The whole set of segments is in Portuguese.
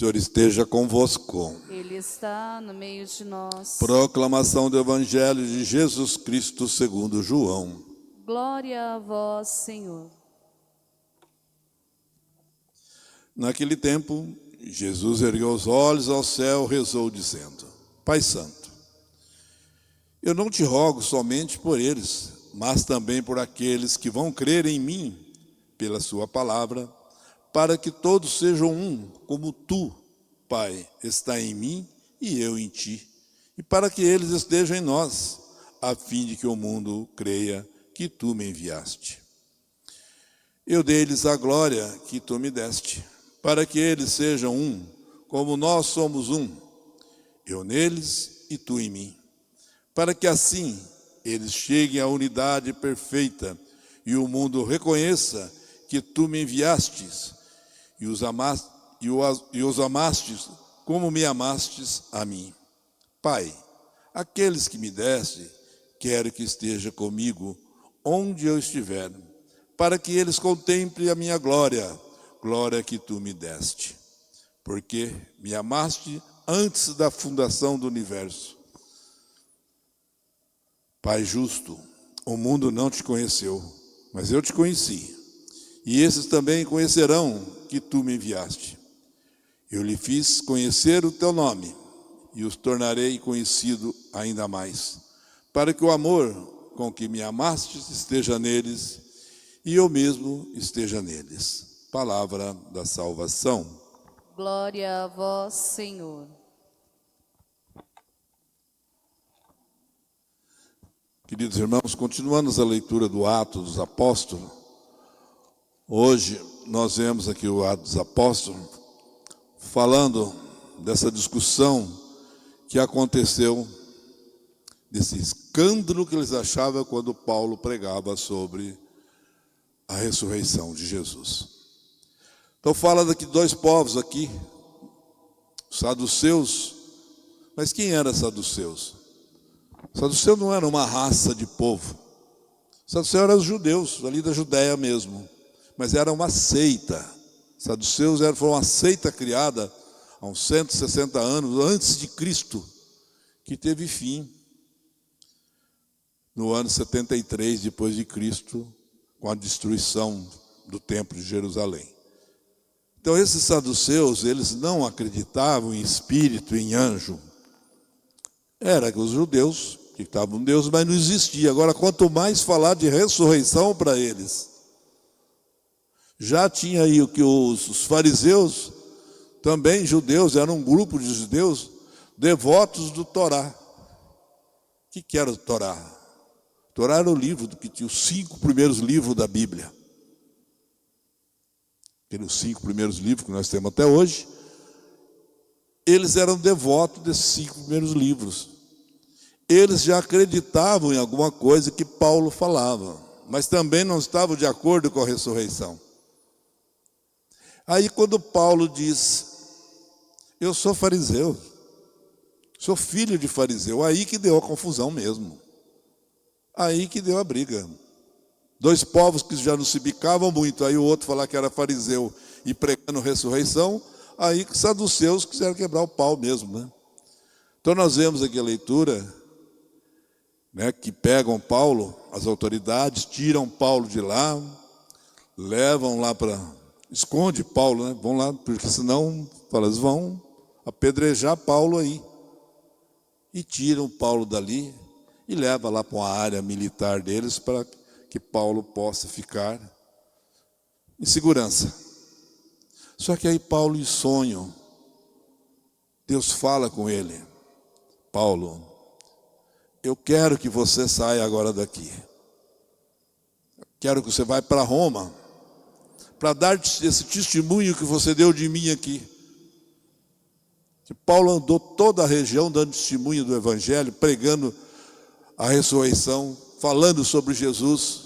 Senhor esteja convosco. Ele está no meio de nós. Proclamação do Evangelho de Jesus Cristo segundo João. Glória a vós, Senhor. Naquele tempo, Jesus ergueu os olhos ao céu e rezou, dizendo: Pai Santo, eu não te rogo somente por eles, mas também por aqueles que vão crer em mim pela sua palavra, para que todos sejam um, como tu, Pai, está em mim e eu em ti, e para que eles estejam em nós, a fim de que o mundo creia que tu me enviaste. Eu dei-lhes a glória que tu me deste, para que eles sejam um, como nós somos um, eu neles e tu em mim, para que assim eles cheguem à unidade perfeita e o mundo reconheça que tu me enviastes e os amastes como me amastes a mim. Pai, aqueles que me deste, quero que esteja comigo onde eu estiver, para que eles contemplem a minha glória, glória que tu me deste, porque me amaste antes da fundação do universo. Pai justo, o mundo não te conheceu, mas eu te conheci, e esses também conhecerão que tu me enviaste. Eu lhe fiz conhecer o teu nome, e os tornarei conhecido ainda mais, para que o amor com que me amaste esteja neles, e eu mesmo esteja neles. Palavra da salvação. Glória a vós, Senhor. Queridos irmãos, continuando a leitura do Atos dos Apóstolos, hoje nós vemos aqui o Atos dos Apóstolos falando dessa discussão que aconteceu, desse escândalo que eles achavam quando Paulo pregava sobre a ressurreição de Jesus. Então fala daqui dois povos aqui, os saduceus. Mas quem eram saduceus? Saduceu não era uma raça de povo. Saduceu eram os judeus, ali da Judéia mesmo. Mas era uma seita. Saduceus foi uma seita criada há uns 160 anos antes de Cristo, que teve fim no ano 73 depois de Cristo, com a destruição do templo de Jerusalém. Então esses saduceus, eles não acreditavam em espírito, em anjo. Era os judeus que estavam em Deus, mas não existia. Agora, quanto mais falar de ressurreição para eles. Já tinha aí o que os fariseus, também judeus, eram um grupo de judeus devotos do Torá. O que era o Torá? O Torá era o livro que tinha os 5 primeiros livros da Bíblia. Aqueles 5 primeiros livros que nós temos até hoje. Eles eram devotos desses 5 primeiros livros. Eles já acreditavam em alguma coisa que Paulo falava, mas também não estavam de acordo com a ressurreição. Aí quando Paulo diz, eu sou fariseu, sou filho de fariseu, aí que deu a confusão mesmo. Aí que deu a briga. Dois povos que já não se bicavam muito, aí o outro falar que era fariseu e pregando ressurreição, aí que saduceus quiseram quebrar o pau mesmo, né? Então nós vemos aqui a leitura, né, que pegam Paulo, as autoridades, tiram Paulo de lá, levam lá para... Esconde Paulo, né? Vão lá, porque senão eles vão apedrejar Paulo aí. E tiram Paulo dali e levam lá para uma área militar deles para que Paulo possa ficar em segurança. Só que aí Paulo, em sonho, Deus fala com ele: Paulo, eu quero que você saia agora daqui. Quero que você vá para Roma, para dar esse testemunho que você deu de mim aqui. Que Paulo andou toda a região dando testemunho do Evangelho, pregando a ressurreição, falando sobre Jesus,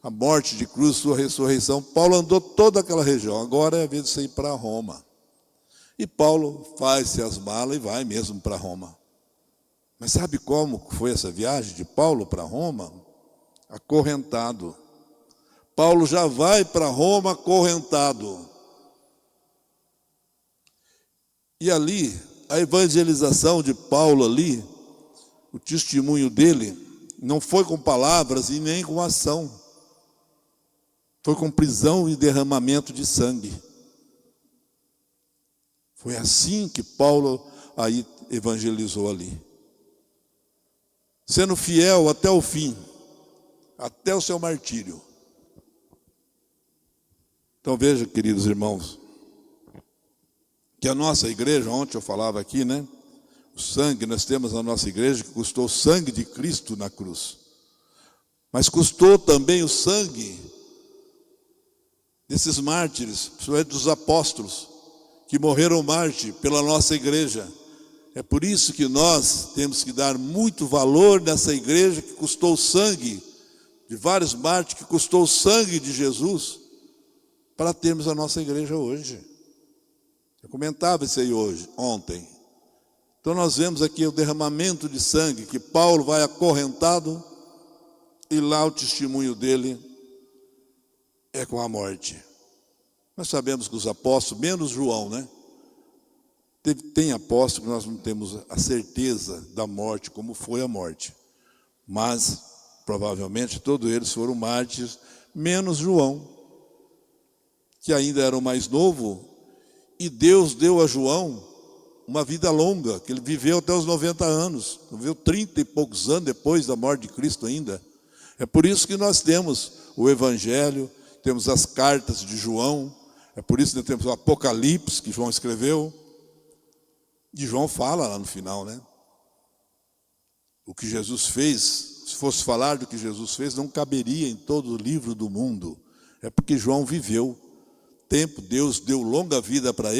a morte de cruz, sua ressurreição. Paulo andou toda aquela região. Agora é a vez de você ir para Roma. E Paulo faz-se as malas e vai mesmo para Roma. Mas sabe como foi essa viagem de Paulo para Roma? Acorrentado. Paulo já vai para Roma acorrentado. E ali, a evangelização de Paulo ali, o testemunho dele, não foi com palavras e nem com ação. Foi com prisão e derramamento de sangue. Foi assim que Paulo aí evangelizou ali. Sendo fiel até o fim, até o seu martírio. Então veja, queridos irmãos, que a nossa igreja, ontem eu falava aqui, né? O sangue, nós temos na nossa igreja que custou o sangue de Cristo na cruz. Mas custou também o sangue desses mártires, principalmente dos apóstolos, que morreram mártir pela nossa igreja. É por isso que nós temos que dar muito valor nessa igreja que custou o sangue de vários mártires, que custou o sangue de Jesus, para termos a nossa igreja hoje. Eu comentava isso aí ontem. Então nós vemos aqui o derramamento de sangue, que Paulo vai acorrentado, e lá o testemunho dele é com a morte. Nós sabemos que os apóstolos, menos João, né? Tem apóstolo que nós não temos a certeza da morte, como foi a morte. Mas, provavelmente, todos eles foram mártires, menos João, que ainda era o mais novo, e Deus deu a João uma vida longa, que ele viveu até os 90 anos, viveu 30 e poucos anos depois da morte de Cristo ainda. É por isso que nós temos o Evangelho, temos as cartas de João, é por isso que nós temos o Apocalipse, que João escreveu, e João fala lá no final, né? O que Jesus fez, se fosse falar do que Jesus fez, não caberia em todo o livro do mundo. É porque João viveu tempo, Deus deu longa vida para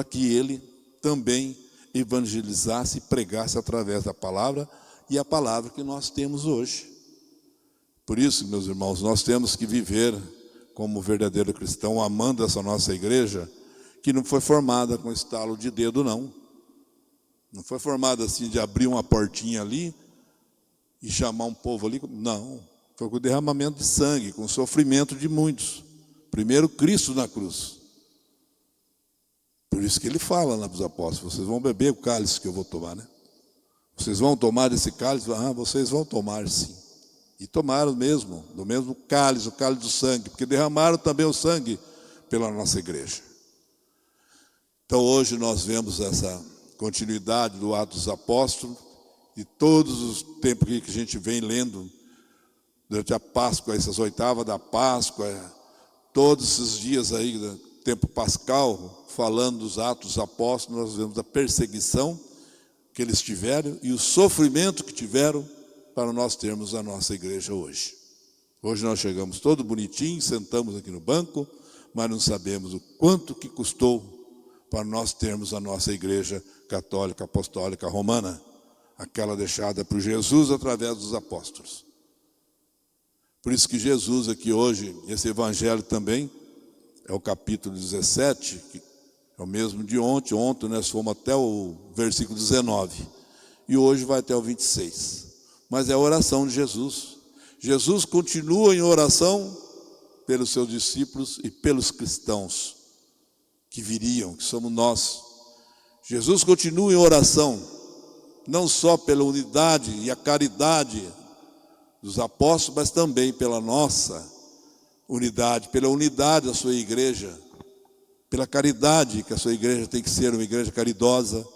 que ele também evangelizasse e pregasse através da palavra, e a palavra que nós temos hoje. Por isso, meus irmãos, nós temos que viver como verdadeiro cristão, amando essa nossa igreja, que não foi formada com estalo de dedo, não. Não foi formada assim de abrir uma portinha ali e chamar um povo ali. Não, foi com o derramamento de sangue, com o sofrimento de muitos. Primeiro Cristo na cruz. Por isso que ele fala lá para os apóstolos: vocês vão beber o cálice que eu vou tomar, né? Vocês vão tomar esse cálice? Ah, vocês vão tomar sim. E tomaram mesmo, do mesmo cálice, o cálice do sangue, porque derramaram também o sangue pela nossa igreja. Então hoje nós vemos essa continuidade do Atos dos Apóstolos, e todos os tempos que a gente vem lendo, durante a Páscoa, essas oitavas da Páscoa, todos esses dias aí, do tempo pascal, falando dos Atos dos Apóstolos, nós vemos a perseguição que eles tiveram e o sofrimento que tiveram para nós termos a nossa igreja hoje. Hoje nós chegamos todo bonitinho, sentamos aqui no banco, mas não sabemos o quanto que custou para nós termos a nossa igreja católica, apostólica, romana, aquela deixada por Jesus através dos apóstolos. Por isso que Jesus aqui hoje, esse evangelho também, é o capítulo 17, que é o mesmo de ontem. Ontem nós fomos até o versículo 19, e hoje vai até o 26. Mas é a oração de Jesus. Jesus continua em oração pelos seus discípulos e pelos cristãos que viriam, que somos nós. Jesus continua em oração, não só pela unidade e a caridade dos apóstolos, mas também pela nossa unidade, pela unidade da sua igreja, pela caridade, que a sua igreja tem que ser uma igreja caridosa.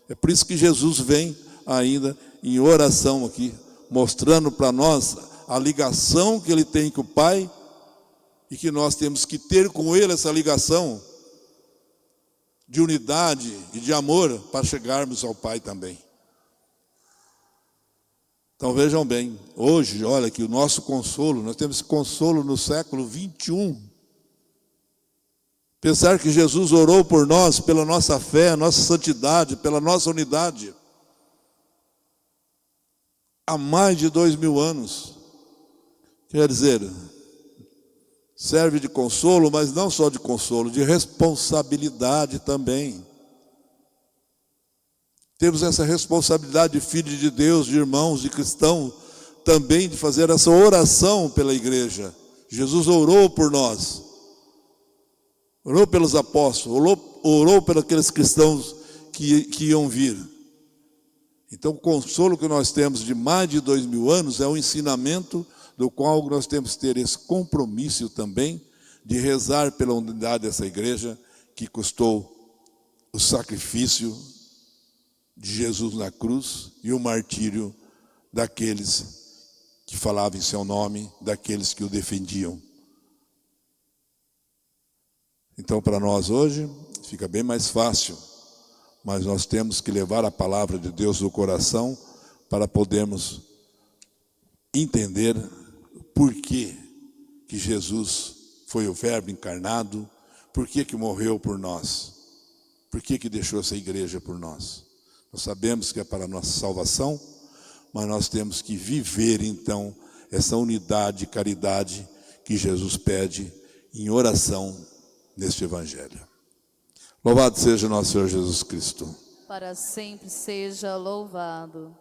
É por isso que Jesus vem ainda em oração aqui, mostrando para nós a ligação que ele tem com o Pai, e que nós temos que ter com ele essa ligação de unidade e de amor para chegarmos ao Pai também. Então vejam bem, hoje, olha que o nosso consolo, nós temos consolo no século 21. Pensar que Jesus orou por nós, pela nossa fé, nossa santidade, pela nossa unidade, há mais de 2000 anos. Quer dizer, serve de consolo, mas não só de consolo, de responsabilidade também. Temos essa responsabilidade de filhos de Deus, de irmãos, de cristãos, também de fazer essa oração pela igreja. Jesus orou por nós, orou pelos apóstolos, orou pelos aqueles cristãos que iam vir. Então, o consolo que nós temos de mais de 2000 anos é um ensinamento do qual nós temos que ter esse compromisso também de rezar pela unidade dessa igreja que custou o sacrifício de Jesus na cruz e o martírio daqueles que falavam em seu nome, daqueles que o defendiam. Então, para nós hoje, fica bem mais fácil, mas nós temos que levar a palavra de Deus no coração para podermos entender por que Jesus foi o Verbo encarnado, por que morreu por nós, por que deixou essa igreja por nós. Nós sabemos que é para a nossa salvação, mas nós temos que viver então essa unidade e caridade que Jesus pede em oração neste Evangelho. Louvado seja nosso Senhor Jesus Cristo. Para sempre seja louvado.